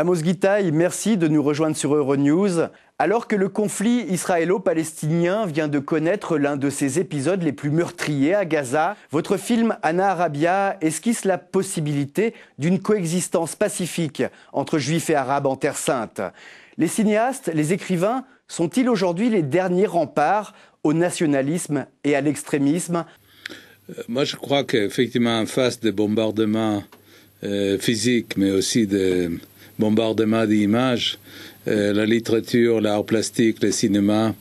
Amos Gitaï, merci de nous rejoindre sur Euronews. Alors que le conflit israélo-palestinien vient de connaître l'un de ses épisodes les plus meurtriers à Gaza, votre film Anna Arabia esquisse la possibilité d'une coexistence pacifique entre juifs et arabes en Terre Sainte. Les cinéastes, les écrivains, sont-ils aujourd'hui les derniers remparts au nationalisme et à l'extrémisme? Moi, je crois qu'effectivement, en face des bombardements physiques, mais aussi des bombardements d'images, la littérature, l'art plastique, le cinéma,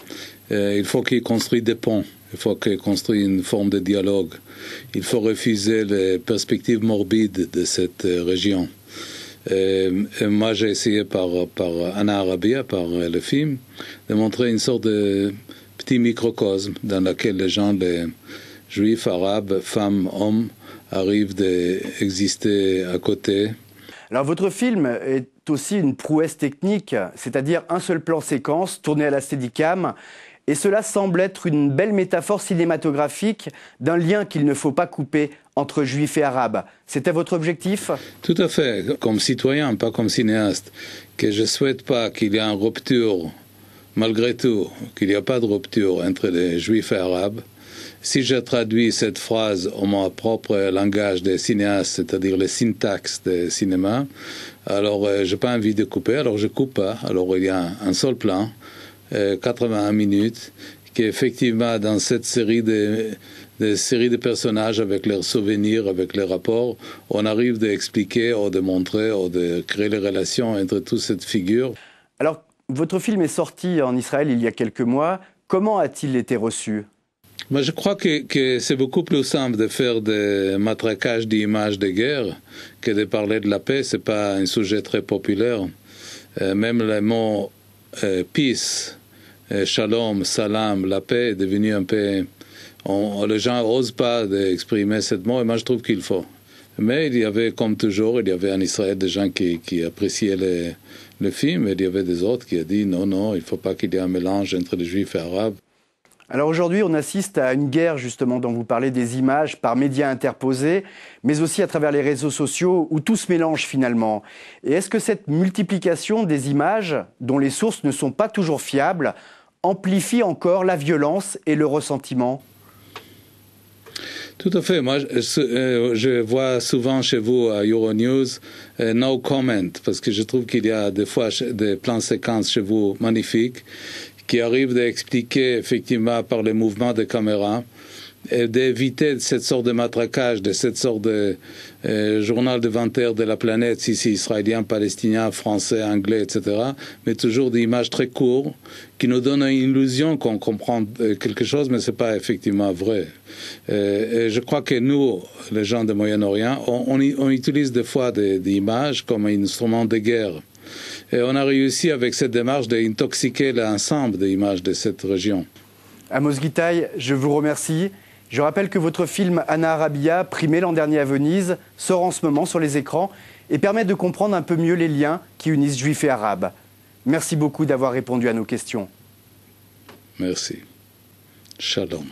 il faut qu'ils construisent des ponts. Il faut qu'ils construisent une forme de dialogue. Il faut refuser les perspectives morbides de cette région. Et moi, j'ai essayé par Anna Arabia, par le film, de montrer une sorte de petit microcosme dans lequel les gens, les juifs, arabes, femmes, hommes, arrivent d'exister à côté. Alors votre film est aussi une prouesse technique, c'est-à-dire un seul plan séquence tourné à la Steadicam. Et cela semble être une belle métaphore cinématographique d'un lien qu'il ne faut pas couper entre juifs et arabes. C'était votre objectif? Tout à fait, comme citoyen, pas comme cinéaste, que je ne souhaite pas qu'il y ait une rupture, malgré tout, qu'il n'y a pas de rupture entre les juifs et arabes. Si je traduis cette phrase en mon propre langage des cinéastes, c'est-à-dire le syntaxe du cinéma, alors je n'ai pas envie de couper, alors je ne coupe pas. Alors il y a un seul plan, 81 minutes, qui est effectivement dans cette série de personnages avec leurs souvenirs, avec leurs rapports, on arrive d'expliquer ou de montrer ou de créer les relations entre toutes ces figures. Alors, votre film est sorti en Israël il y a quelques mois. Comment a-t-il été reçu? Moi, je crois que c'est beaucoup plus simple de faire des matraquages d'images de guerre que de parler de la paix. C'est pas un sujet très populaire. Même le mot peace, shalom, salam, la paix est devenu un peu... les gens n'osent pas d'exprimer ce mot et moi je trouve qu'il faut. Mais il y avait, comme toujours, il y avait en Israël des gens qui appréciaient le film et il y avait des autres qui ont dit non, il ne faut pas qu'il y ait un mélange entre les juifs et les arabes. Alors aujourd'hui, on assiste à une guerre, justement, dont vous parlez, des images par médias interposés, mais aussi à travers les réseaux sociaux, où tout se mélange finalement. Et est-ce que cette multiplication des images, dont les sources ne sont pas toujours fiables, amplifie encore la violence et le ressentiment? Tout à fait. Moi, je vois souvent chez vous à Euronews no comment, parce que je trouve qu'il y a des fois des plans séquences chez vous magnifiques qui arrivent d'expliquer effectivement par les mouvements de caméra et d'éviter cette sorte de matraquage, de cette sorte de journal de 20 heures de la planète, si c'est israélien, palestinien, français, anglais, etc. Mais toujours des images très courtes qui nous donnent une illusion qu'on comprend quelque chose, mais ce n'est pas effectivement vrai. Et je crois que nous, les gens du Moyen-Orient, on utilise des fois des images comme un instrument de guerre. Et on a réussi avec cette démarche d'intoxiquer l'ensemble des images de cette région. Amos Gitaï, je vous remercie. Je rappelle que votre film Anna Arabia, primé l'an dernier à Venise, sort en ce moment sur les écrans et permet de comprendre un peu mieux les liens qui unissent juifs et arabes. Merci beaucoup d'avoir répondu à nos questions. Merci. Shalom.